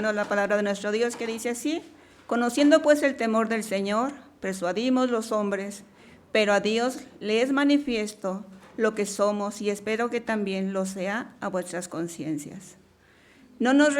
La palabra de nuestro Dios que dice así: conociendo pues el temor del Señor, persuadimos los hombres, pero a Dios le es manifiesto lo que somos, y espero que también lo sea a vuestras conciencias. No nos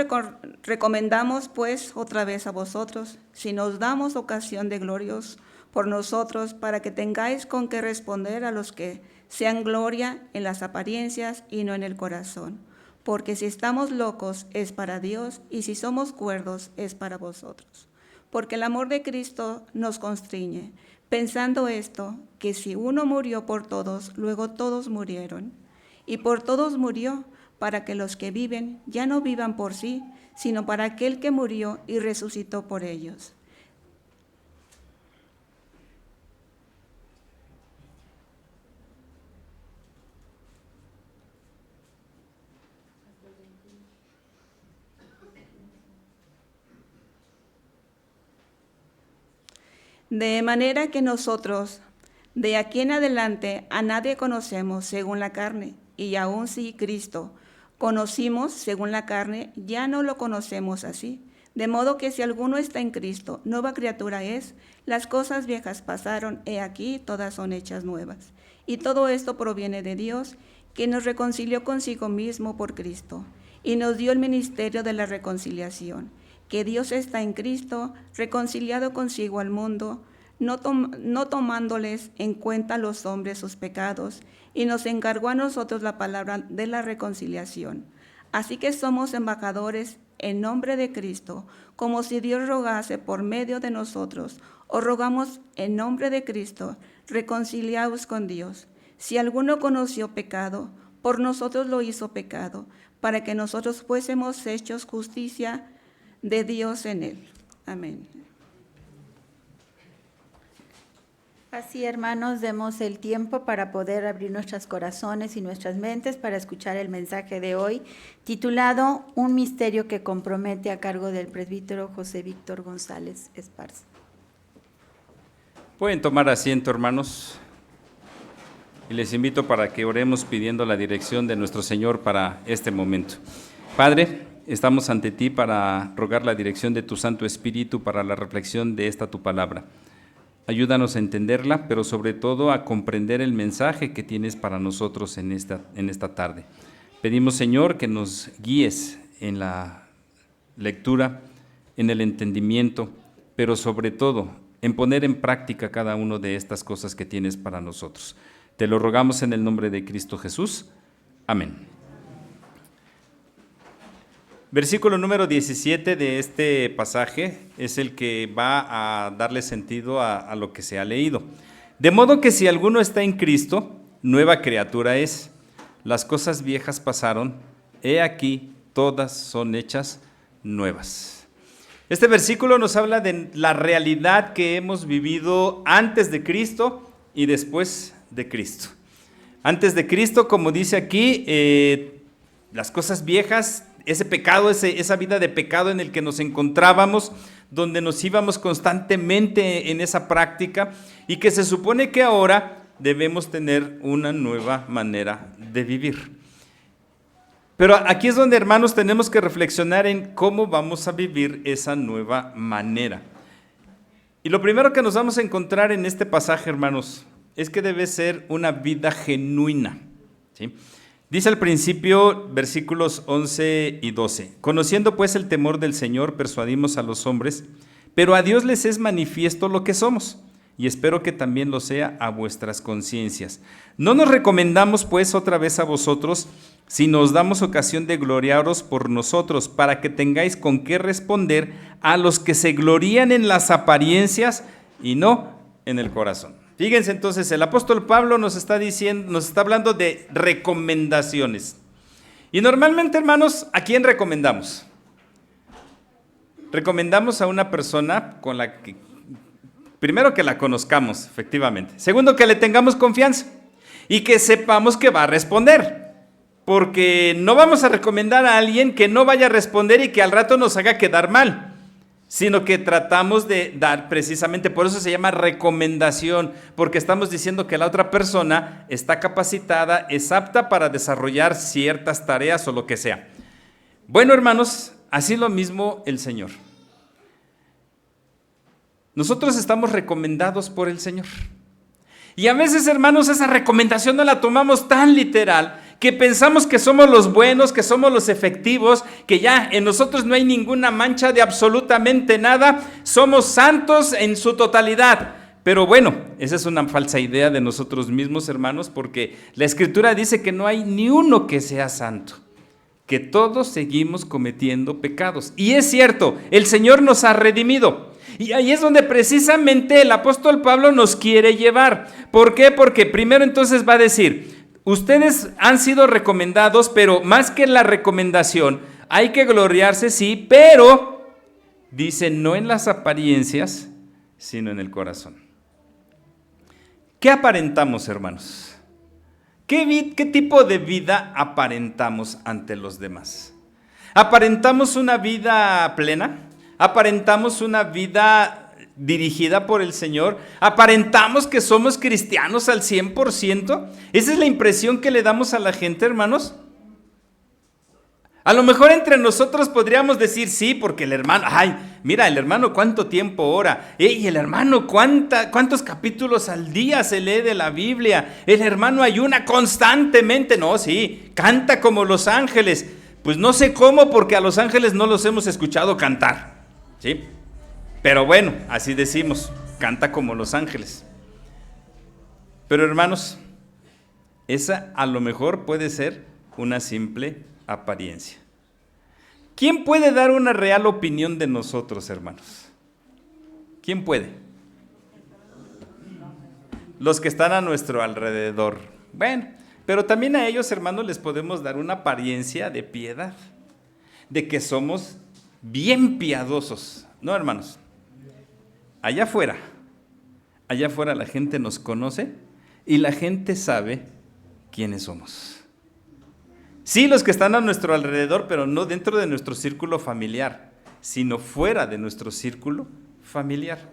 recomendamos pues otra vez a vosotros, sino os damos ocasión de glorios por nosotros, para que tengáis con qué responder a los que sean gloria en las apariencias y no en el corazón. Porque si estamos locos es para Dios, y si somos cuerdos es para vosotros. Porque el amor de Cristo nos constriñe, pensando esto, que si uno murió por todos, luego todos murieron. Y por todos murió, para que los que viven ya no vivan por sí, sino para aquel que murió y resucitó por ellos. De manera que nosotros, de aquí en adelante, a nadie conocemos según la carne, y aun si Cristo conocimos según la carne, ya no lo conocemos así. De modo que si alguno está en Cristo, nueva criatura es, las cosas viejas pasaron, he aquí, todas son hechas nuevas. Y todo esto proviene de Dios, que nos reconcilió consigo mismo por Cristo, y nos dio el ministerio de la reconciliación. Que Dios está en Cristo, reconciliado consigo al mundo, no tomándoles en cuenta a los hombres sus pecados, y nos encargó a nosotros la palabra de la reconciliación. Así que somos embajadores en nombre de Cristo, como si Dios rogase por medio de nosotros. Os rogamos en nombre de Cristo, reconciliaos con Dios. Si alguno conoció pecado, por nosotros lo hizo pecado, para que nosotros fuésemos hechos justicia de Dios en él. Amén. Así, hermanos, demos el tiempo para poder abrir nuestros corazones y nuestras mentes para escuchar el mensaje de hoy, titulado Un misterio que compromete, a cargo del presbítero José Víctor González Esparza. Pueden tomar asiento, hermanos, y les invito para que oremos pidiendo la dirección de nuestro Señor para este momento. Padre, estamos ante ti para rogar la dirección de tu Santo Espíritu para la reflexión de esta tu palabra. Ayúdanos a entenderla, pero sobre todo a comprender el mensaje que tienes para nosotros en esta tarde. Pedimos, Señor, que nos guíes en la lectura, en el entendimiento, pero sobre todo en poner en práctica cada una de estas cosas que tienes para nosotros. Te lo rogamos en el nombre de Cristo Jesús. Amén. Versículo número 17 de este pasaje es el que va a darle sentido a lo que se ha leído. De modo que si alguno está en Cristo, nueva criatura es. Las cosas viejas pasaron, he aquí, todas son hechas nuevas. Este versículo nos habla de la realidad que hemos vivido antes de Cristo y después de Cristo. Antes de Cristo, como dice aquí, las cosas viejas, ese pecado, esa vida de pecado en el que nos encontrábamos, donde nos íbamos constantemente en esa práctica, y que se supone que ahora debemos tener una nueva manera de vivir. Pero aquí es donde, hermanos, tenemos que reflexionar en cómo vamos a vivir esa nueva manera. Y lo primero que nos vamos a encontrar en este pasaje, hermanos, es que debe ser una vida genuina, ¿sí? Dice al principio, versículos 11 y 12, conociendo pues el temor del Señor, persuadimos a los hombres, pero a Dios les es manifiesto lo que somos, y espero que también lo sea a vuestras conciencias. No nos recomendamos pues otra vez a vosotros, sino os damos ocasión de gloriaros por nosotros, para que tengáis con qué responder a los que se glorían en las apariencias y no en el corazón. Fíjense entonces, el apóstol Pablo nos está hablando de recomendaciones. Y normalmente, hermanos, ¿a quién recomendamos? Recomendamos a una persona con la que, primero, que la conozcamos, efectivamente. Segundo, que le tengamos confianza y que sepamos que va a responder. Porque no vamos a recomendar a alguien que no vaya a responder y que al rato nos haga quedar mal, sino que tratamos de dar precisamente, por eso se llama recomendación, porque estamos diciendo que la otra persona está capacitada, es apta para desarrollar ciertas tareas o lo que sea. Bueno, hermanos, así lo mismo el Señor. Nosotros estamos recomendados por el Señor. Y a veces, hermanos, esa recomendación no la tomamos tan literal que pensamos que somos los buenos, que somos los efectivos, que ya en nosotros no hay ninguna mancha de absolutamente nada, somos santos en su totalidad. Pero bueno, esa es una falsa idea de nosotros mismos, hermanos, porque la Escritura dice que no hay ni uno que sea santo, que todos seguimos cometiendo pecados. Y es cierto, el Señor nos ha redimido. Y ahí es donde precisamente el apóstol Pablo nos quiere llevar. ¿Por qué? Porque primero entonces va a decir, ustedes han sido recomendados, pero más que la recomendación, hay que gloriarse, sí, pero, dice, no en las apariencias, sino en el corazón. ¿Qué aparentamos, hermanos? ¿Qué tipo de vida aparentamos ante los demás? ¿Aparentamos una vida plena? ¿Aparentamos una vida dirigida por el Señor? ¿Aparentamos que somos cristianos al 100%? ¿Esa es la impresión que le damos a la gente, hermanos? A lo mejor entre nosotros podríamos decir sí, porque el hermano, ay, mira, el hermano cuánto tiempo ora, y el hermano cuántos capítulos al día se lee de la Biblia, el hermano ayuna constantemente, no, sí, canta como los ángeles. Pues no sé cómo, porque a los ángeles no los hemos escuchado cantar. ¿Sí? Pero bueno, así decimos, canta como los ángeles. Pero hermanos, esa a lo mejor puede ser una simple apariencia. ¿Quién puede dar una real opinión de nosotros, hermanos? ¿Quién puede? Los que están a nuestro alrededor. Bueno, pero también a ellos, hermanos, les podemos dar una apariencia de piedad, de que somos bien piadosos, ¿no, hermanos? Allá afuera la gente nos conoce y la gente sabe quiénes somos. Sí, los que están a nuestro alrededor, pero no dentro de nuestro círculo familiar, sino fuera de nuestro círculo familiar.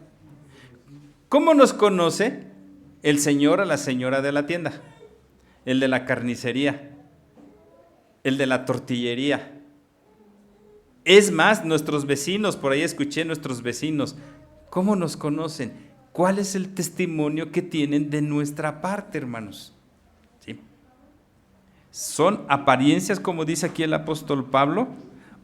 ¿Cómo nos conoce el señor a la señora de la tienda? El de la carnicería, el de la tortillería. Es más, nuestros vecinos, por ahí escuché nuestros vecinos, ¿cómo nos conocen? ¿Cuál es el testimonio que tienen de nuestra parte, hermanos? ¿Sí? ¿Son apariencias, como dice aquí el apóstol Pablo,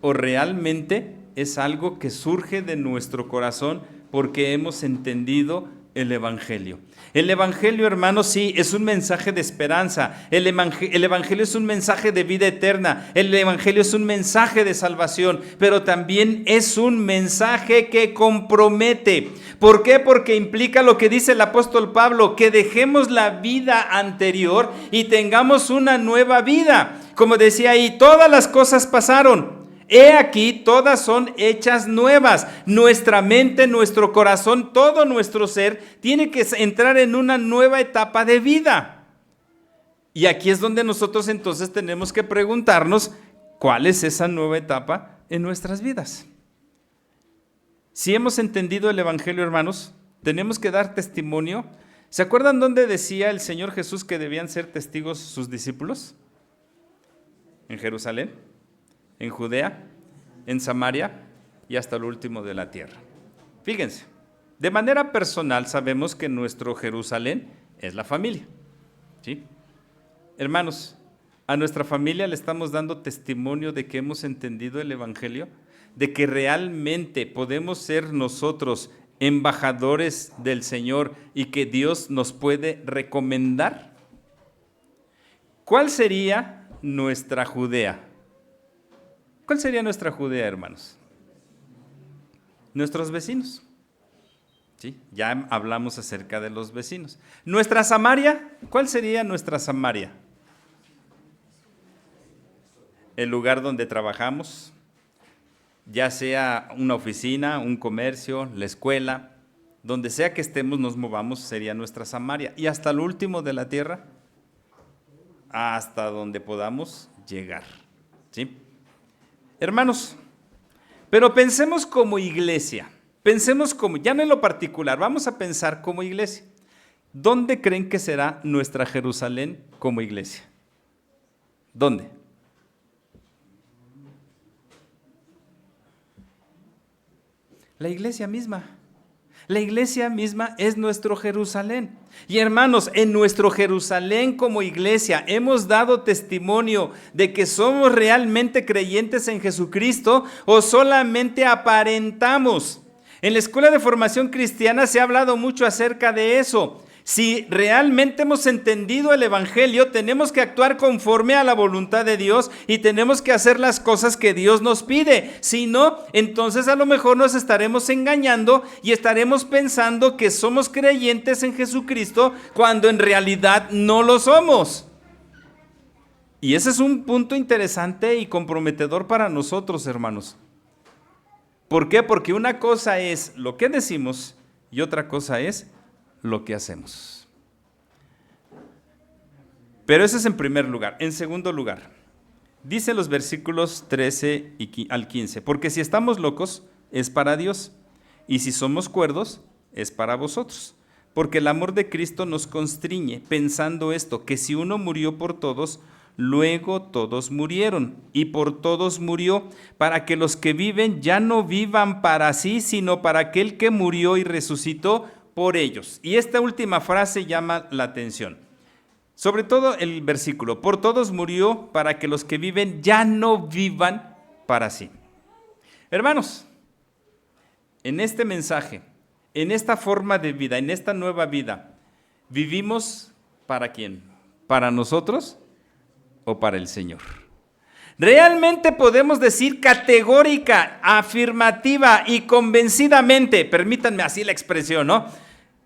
o realmente es algo que surge de nuestro corazón porque hemos entendido el Evangelio? El Evangelio, hermanos, sí, es un mensaje de esperanza. El Evangelio es un mensaje de vida eterna. El Evangelio es un mensaje de salvación, pero también es un mensaje que compromete. ¿Por qué? Porque implica lo que dice el apóstol Pablo, que dejemos la vida anterior y tengamos una nueva vida. Como decía ahí, todas las cosas pasaron. He aquí, todas son hechas nuevas. Nuestra mente, nuestro corazón, todo nuestro ser tiene que entrar en una nueva etapa de vida. Y aquí es donde nosotros entonces tenemos que preguntarnos, ¿cuál es esa nueva etapa en nuestras vidas? Si hemos entendido el Evangelio, hermanos, tenemos que dar testimonio. ¿Se acuerdan dónde decía el Señor Jesús que debían ser testigos sus discípulos? En Jerusalén, en Judea, en Samaria y hasta el último de la tierra. Fíjense, de manera personal sabemos que nuestro Jerusalén es la familia, ¿sí? Hermanos, a nuestra familia le estamos dando testimonio de que hemos entendido el Evangelio, de que realmente podemos ser nosotros embajadores del Señor y que Dios nos puede recomendar. ¿Cuál sería nuestra Judea? ¿Cuál sería nuestra Judea, hermanos? Nuestros vecinos. ¿Sí? Ya hablamos acerca de los vecinos. ¿Nuestra Samaria? ¿Cuál sería nuestra Samaria? El lugar donde trabajamos, ya sea una oficina, un comercio, la escuela, donde sea que estemos, nos movamos, sería nuestra Samaria. Y hasta el último de la tierra, hasta donde podamos llegar. ¿Sí? Hermanos, pero pensemos como iglesia, pensemos como, ya no en lo particular, vamos a pensar como iglesia. ¿Dónde creen que será nuestra Jerusalén como iglesia? ¿Dónde? La iglesia misma. La iglesia misma es nuestro Jerusalén. Y hermanos, en nuestro Jerusalén como iglesia hemos dado testimonio de que somos realmente creyentes en Jesucristo o solamente aparentamos. En la Escuela de Formación Cristiana se ha hablado mucho acerca de eso. Si realmente hemos entendido el Evangelio, tenemos que actuar conforme a la voluntad de Dios y tenemos que hacer las cosas que Dios nos pide. Si no, entonces a lo mejor nos estaremos engañando y estaremos pensando que somos creyentes en Jesucristo cuando en realidad no lo somos. Y ese es un punto interesante y comprometedor para nosotros, hermanos. ¿Por qué? Porque una cosa es lo que decimos y otra cosa es lo que hacemos. Pero eso es en primer lugar. En segundo lugar, dice los versículos 13 al 15, porque si estamos locos es para Dios, y si somos cuerdos es para vosotros, porque el amor de Cristo nos constriñe, pensando esto, que si uno murió por todos, luego todos murieron, y por todos murió, para que los que viven ya no vivan para sí, sino para aquel que murió y resucitó por ellos. Y esta última frase llama la atención. Sobre todo el versículo, por todos murió para que los que viven ya no vivan para sí. Hermanos, en este mensaje, en esta forma de vida, en esta nueva vida, ¿vivimos para quién? ¿Para nosotros o para el Señor? Realmente podemos decir categórica, afirmativa y convencidamente, permítanme así la expresión, ¿no?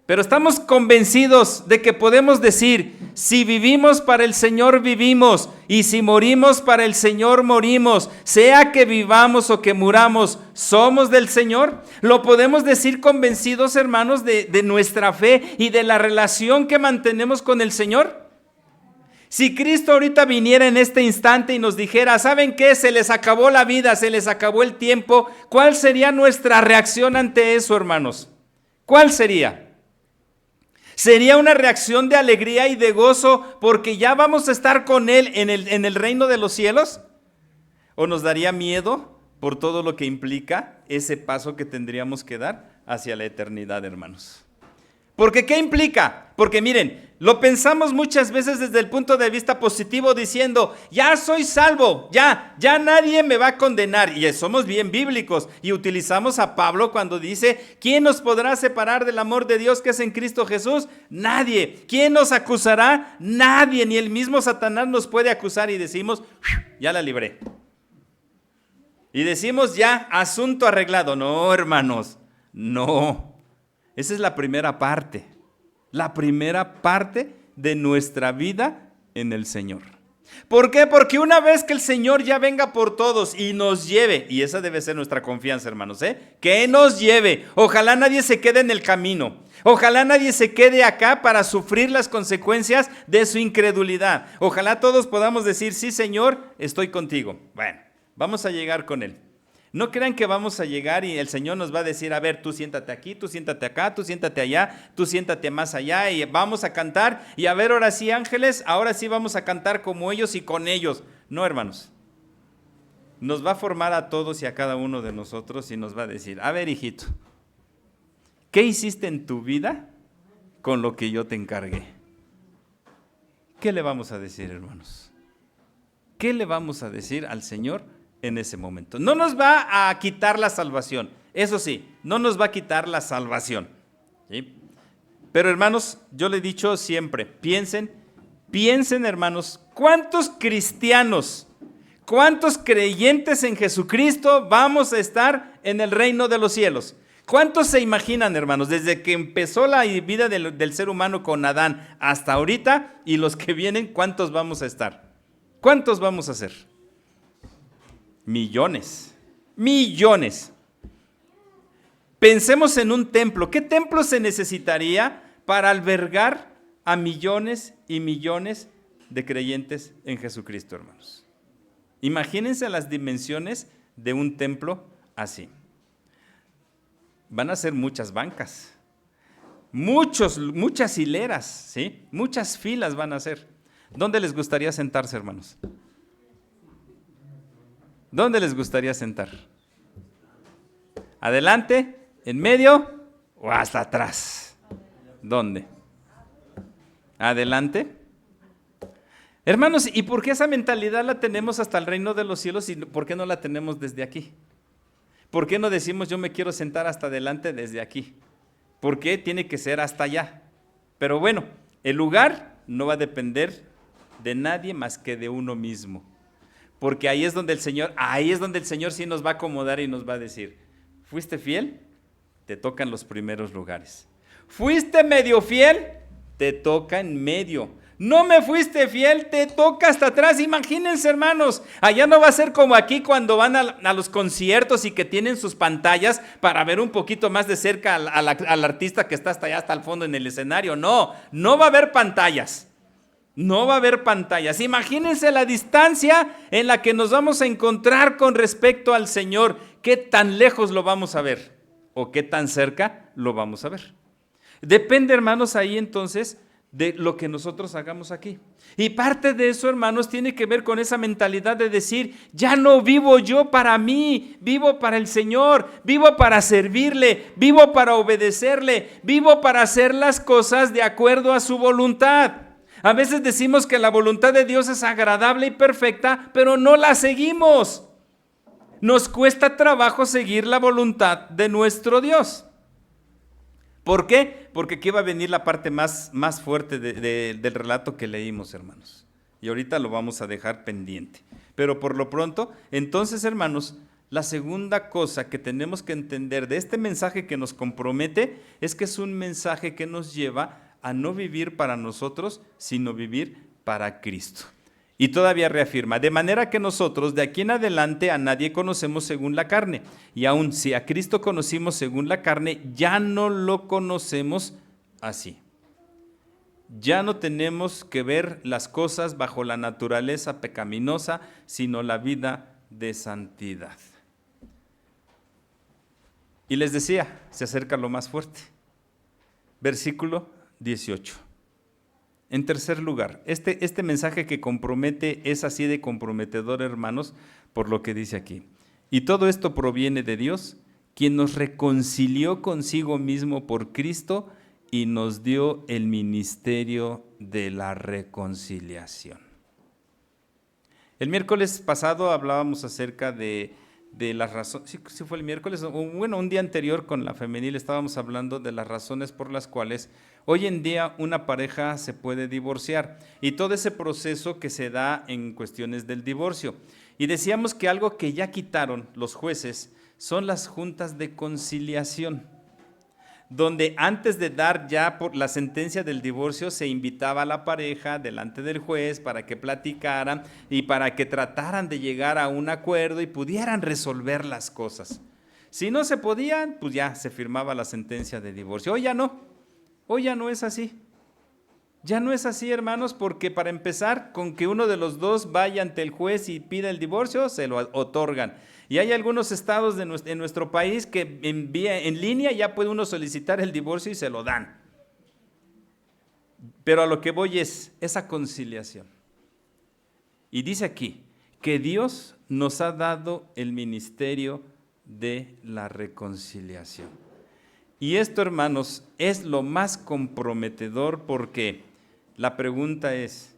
Pero estamos convencidos de que podemos decir, si vivimos para el Señor vivimos, y si morimos para el Señor morimos, sea que vivamos o que muramos, ¿somos del Señor? ¿Lo podemos decir convencidos, hermanos, de nuestra fe y de la relación que mantenemos con el Señor? Si Cristo ahorita viniera en este instante y nos dijera, ¿saben qué? Se les acabó la vida, se les acabó el tiempo. ¿Cuál sería nuestra reacción ante eso, hermanos? ¿Cuál sería? ¿Sería una reacción de alegría y de gozo porque ya vamos a estar con Él en el reino de los cielos? ¿O nos daría miedo por todo lo que implica ese paso que tendríamos que dar hacia la eternidad, hermanos? Porque ¿qué implica? Porque miren, lo pensamos muchas veces desde el punto de vista positivo diciendo, ya soy salvo, ya nadie me va a condenar. Y somos bien bíblicos y utilizamos a Pablo cuando dice, ¿quién nos podrá separar del amor de Dios que es en Cristo Jesús? Nadie. ¿Quién nos acusará? Nadie, ni el mismo Satanás nos puede acusar y decimos, ya la libré. Y decimos ya, asunto arreglado. No, hermanos, no. Esa es la primera parte de nuestra vida en el Señor. ¿Por qué? Porque una vez que el Señor ya venga por todos y nos lleve, y esa debe ser nuestra confianza, hermanos, que nos lleve. Ojalá nadie se quede en el camino. Ojalá nadie se quede acá para sufrir las consecuencias de su incredulidad. Ojalá todos podamos decir, sí, Señor, estoy contigo. Bueno, vamos a llegar con Él. No crean que vamos a llegar y el Señor nos va a decir, a ver, tú siéntate aquí, tú siéntate acá, tú siéntate allá, tú siéntate más allá y vamos a cantar. Y a ver, ahora sí, ángeles, ahora sí vamos a cantar como ellos y con ellos. No, hermanos. Nos va a formar a todos y a cada uno de nosotros y nos va a decir, a ver, hijito, ¿qué hiciste en tu vida con lo que yo te encargué? ¿Qué le vamos a decir, hermanos? ¿Qué le vamos a decir al Señor en ese momento? No nos va a quitar la salvación, eso sí, no nos va a quitar la salvación, ¿sí? Pero hermanos, yo le he dicho siempre, piensen hermanos, ¿cuántos cristianos, cuántos creyentes en Jesucristo vamos a estar en el reino de los cielos? ¿Cuántos se imaginan, hermanos, desde que empezó la vida del ser humano con Adán hasta ahorita y los que vienen, cuántos vamos a estar? ¿Cuántos vamos a ser? Millones. Pensemos en un templo. ¿Qué templo se necesitaría para albergar a millones y millones de creyentes en Jesucristo, hermanos? Imagínense las dimensiones de un templo así. Van a ser muchas bancas, muchas hileras, ¿sí? Muchas filas van a ser. ¿Dónde les gustaría sentarse, hermanos? ¿Dónde les gustaría sentar? Adelante, ¿En medio o hasta atrás? ¿Dónde? ¿Adelante? Hermanos, ¿y por qué esa mentalidad la tenemos hasta el reino de los cielos y por qué no la tenemos desde aquí? ¿Por qué no decimos yo me quiero sentar hasta adelante desde aquí? ¿Por qué tiene que ser hasta allá? Pero bueno, el lugar no va a depender de nadie más que de uno mismo. Porque ahí es donde el Señor sí nos va a acomodar y nos va a decir, ¿fuiste fiel? Te tocan los primeros lugares. ¿Fuiste medio fiel? Te toca en medio. No me fuiste fiel, te toca hasta atrás. Imagínense, hermanos, allá no va a ser como aquí cuando van a los conciertos y que tienen sus pantallas para ver un poquito más de cerca al artista que está hasta allá, hasta el fondo en el escenario. No va a haber pantallas. No va a haber pantallas. Imagínense la distancia en la que nos vamos a encontrar con respecto al Señor. ¿Qué tan lejos lo vamos a ver? ¿O qué tan cerca lo vamos a ver? Depende, hermanos, ahí entonces de lo que nosotros hagamos aquí. Y parte de eso, hermanos, tiene que ver con esa mentalidad de decir, ya no vivo yo para mí, vivo para el Señor, vivo para servirle, vivo para obedecerle, vivo para hacer las cosas de acuerdo a su voluntad. A veces decimos que la voluntad de Dios es agradable y perfecta, pero no la seguimos. Nos cuesta trabajo seguir la voluntad de nuestro Dios. ¿Por qué? Porque aquí va a venir la parte más fuerte del relato que leímos, hermanos. Y ahorita lo vamos a dejar pendiente. Pero por lo pronto, entonces, hermanos, la segunda cosa que tenemos que entender de este mensaje que nos compromete es que es un mensaje que nos lleva a no vivir para nosotros, sino vivir para Cristo. Y todavía reafirma, de manera que nosotros de aquí en adelante a nadie conocemos según la carne. Y aun si a Cristo conocimos según la carne, ya no lo conocemos así. Ya no tenemos que ver las cosas bajo la naturaleza pecaminosa, sino la vida de santidad. Y les decía, se acerca lo más fuerte. Versículo 18. En tercer lugar, este mensaje que compromete es así de comprometedor, hermanos, por lo que dice aquí. Y todo esto proviene de Dios, quien nos reconcilió consigo mismo por Cristo y nos dio el ministerio de la reconciliación. El miércoles pasado hablábamos acerca de las razones, sí fue el miércoles, bueno, un día anterior con la femenil estábamos hablando de las razones por las cuales hoy en día una pareja se puede divorciar y todo ese proceso que se da en cuestiones del divorcio. Y decíamos que algo que ya quitaron los jueces son las juntas de conciliación, donde antes de dar ya por la sentencia del divorcio se invitaba a la pareja delante del juez para que platicaran y para que trataran de llegar a un acuerdo y pudieran resolver las cosas. Si no se podían, pues ya se firmaba la sentencia de divorcio. Hoy ya no es así. Ya no es así, hermanos, porque para empezar, con que uno de los dos vaya ante el juez y pida el divorcio, se lo otorgan. Y hay algunos estados en nuestro país que en línea ya puede uno solicitar el divorcio y se lo dan. Pero a lo que voy es esa conciliación. Y dice aquí que Dios nos ha dado el ministerio de la reconciliación. Y esto, hermanos, es lo más comprometedor porque la pregunta es,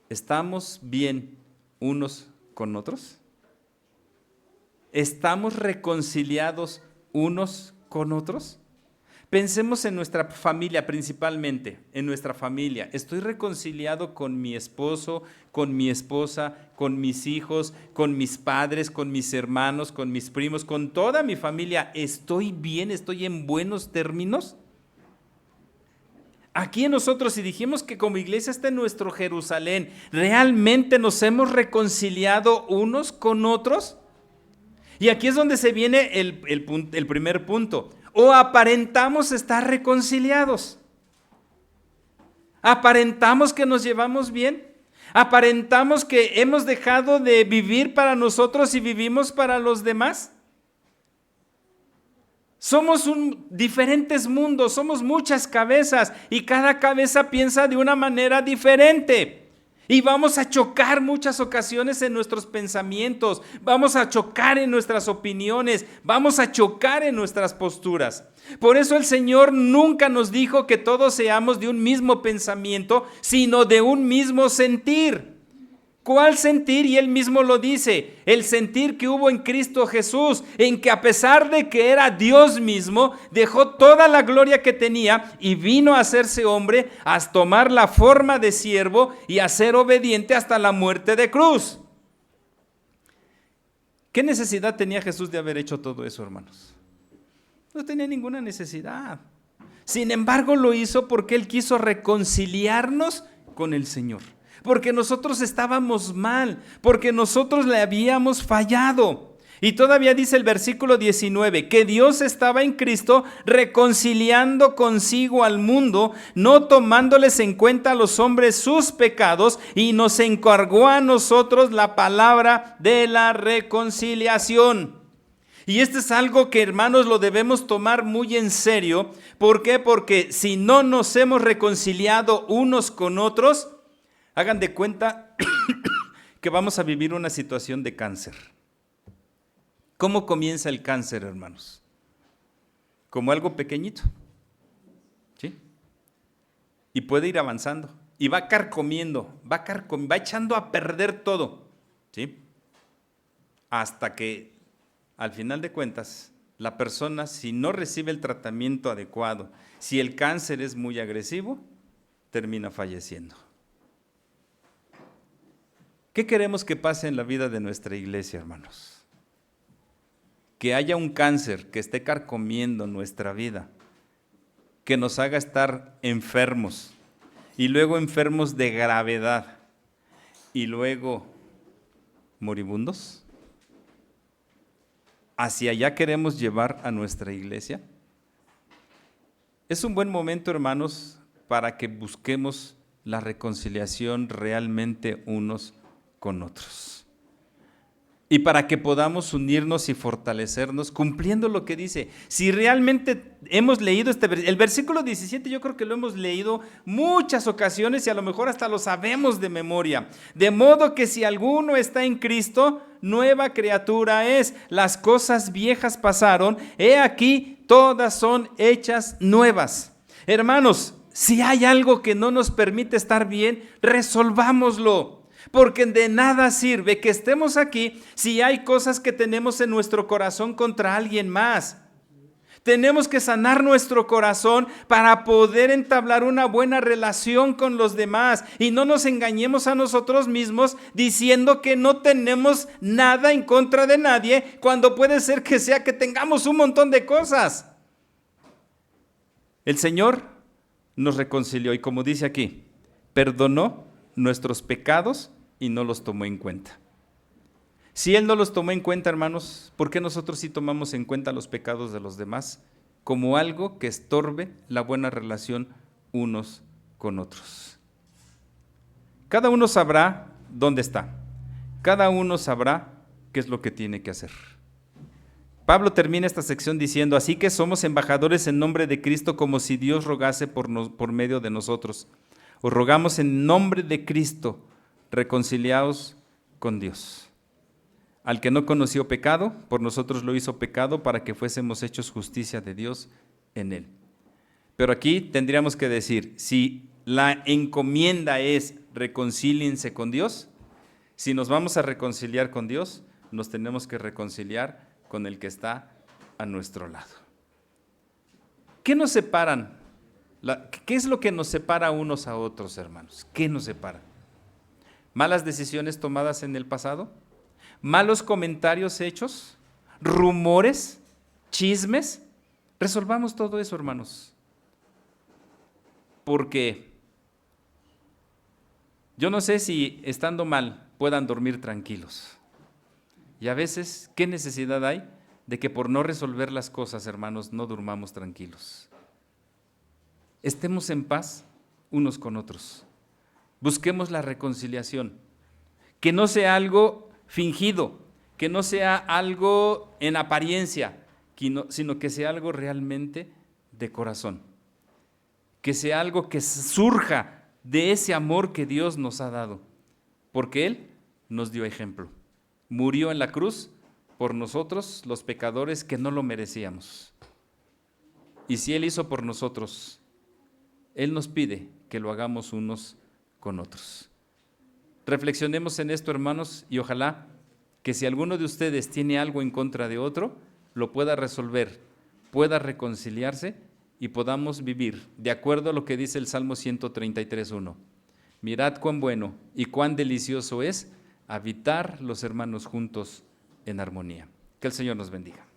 ¿estamos bien unos con otros? ¿Estamos reconciliados unos con otros? Pensemos en nuestra familia principalmente, en nuestra familia. ¿Estoy reconciliado con mi esposo, con mi esposa, con mis hijos, con mis padres, con mis hermanos, con mis primos, con toda mi familia? ¿Estoy bien? ¿Estoy en buenos términos? Aquí nosotros, si dijimos que como iglesia está en nuestro Jerusalén, ¿realmente nos hemos reconciliado unos con otros? Y aquí es donde se viene el primer punto. O aparentamos estar reconciliados. Aparentamos que nos llevamos bien. Aparentamos que hemos dejado de vivir para nosotros y vivimos para los demás. Somos diferentes mundos, somos muchas cabezas y cada cabeza piensa de una manera diferente. Y vamos a chocar muchas ocasiones en nuestros pensamientos, vamos a chocar en nuestras opiniones, vamos a chocar en nuestras posturas. Por eso el Señor nunca nos dijo que todos seamos de un mismo pensamiento, sino de un mismo sentir. ¿Cuál sentir? Y Él mismo lo dice, el sentir que hubo en Cristo Jesús, en que a pesar de que era Dios mismo, dejó toda la gloria que tenía y vino a hacerse hombre, a tomar la forma de siervo y a ser obediente hasta la muerte de cruz. ¿Qué necesidad tenía Jesús de haber hecho todo eso, hermanos? No tenía ninguna necesidad. Sin embargo, lo hizo porque Él quiso reconciliarnos con el Señor. Porque nosotros estábamos mal, porque nosotros le habíamos fallado. Y todavía dice el versículo 19, que Dios estaba en Cristo reconciliando consigo al mundo, no tomándoles en cuenta a los hombres sus pecados, y nos encargó a nosotros la palabra de la reconciliación. Y esto es algo que, hermanos, lo debemos tomar muy en serio. ¿Por qué? Porque si no nos hemos reconciliado unos con otros, hagan de cuenta que vamos a vivir una situación de cáncer. ¿Cómo comienza el cáncer, hermanos? Como algo pequeñito, ¿sí? Y puede ir avanzando, y va carcomiendo, va echando a perder todo, ¿sí? Hasta que, al final de cuentas, la persona, si no recibe el tratamiento adecuado, si el cáncer es muy agresivo, termina falleciendo. ¿Qué queremos que pase en la vida de nuestra iglesia, hermanos? Que haya un cáncer que esté carcomiendo nuestra vida, que nos haga estar enfermos, y luego enfermos de gravedad, y luego moribundos. ¿Hacia allá queremos llevar a nuestra iglesia? Es un buen momento, hermanos, para que busquemos la reconciliación realmente unos con otros. Y para que podamos unirnos y fortalecernos cumpliendo lo que dice. Si realmente hemos leído el versículo 17, yo creo que lo hemos leído muchas ocasiones y a lo mejor hasta lo sabemos de memoria. De modo que si alguno está en Cristo, nueva criatura es. Las cosas viejas pasaron, he aquí todas son hechas nuevas. Hermanos, si hay algo que no nos permite estar bien, resolvámoslo. Porque de nada sirve que estemos aquí si hay cosas que tenemos en nuestro corazón contra alguien más. Tenemos que sanar nuestro corazón para poder entablar una buena relación con los demás. Y no nos engañemos a nosotros mismos diciendo que no tenemos nada en contra de nadie, cuando puede ser que sea que tengamos un montón de cosas. El Señor nos reconcilió y, como dice aquí, perdonó nuestros pecados y no los tomó en cuenta. Si Él no los tomó en cuenta, hermanos, ¿por qué nosotros sí tomamos en cuenta los pecados de los demás como algo que estorbe la buena relación unos con otros? Cada uno sabrá dónde está. Cada uno sabrá qué es lo que tiene que hacer. Pablo termina esta sección diciendo, así que somos embajadores en nombre de Cristo, como si Dios rogase por medio de nosotros. Os rogamos en nombre de Cristo, reconciliaos con Dios. Al que no conoció pecado, por nosotros lo hizo pecado para que fuésemos hechos justicia de Dios en él. Pero aquí tendríamos que decir, si la encomienda es reconcíliense con Dios, si nos vamos a reconciliar con Dios, nos tenemos que reconciliar con el que está a nuestro lado. ¿Qué nos separan? ¿Qué es lo que nos separa unos a otros, hermanos? ¿Qué nos separa? ¿Malas decisiones tomadas en el pasado? ¿Malos comentarios hechos? ¿Rumores? ¿Chismes? Resolvamos todo eso, hermanos. Porque yo no sé si estando mal puedan dormir tranquilos. Y a veces, ¿qué necesidad hay de que por no resolver las cosas, hermanos, no durmamos tranquilos? Estemos en paz unos con otros. Busquemos la reconciliación, que no sea algo fingido, que no sea algo en apariencia, sino que sea algo realmente de corazón, que sea algo que surja de ese amor que Dios nos ha dado. porque Él nos dio ejemplo. Murió en la cruz por nosotros, los pecadores que no lo merecíamos. Y si Él hizo por nosotros, Él nos pide que lo hagamos unos con otros. Reflexionemos en esto, hermanos, y ojalá que si alguno de ustedes tiene algo en contra de otro, lo pueda resolver, pueda reconciliarse y podamos vivir de acuerdo a lo que dice el Salmo 133:1. Mirad cuán bueno y cuán delicioso es habitar los hermanos juntos en armonía. Que el Señor nos bendiga.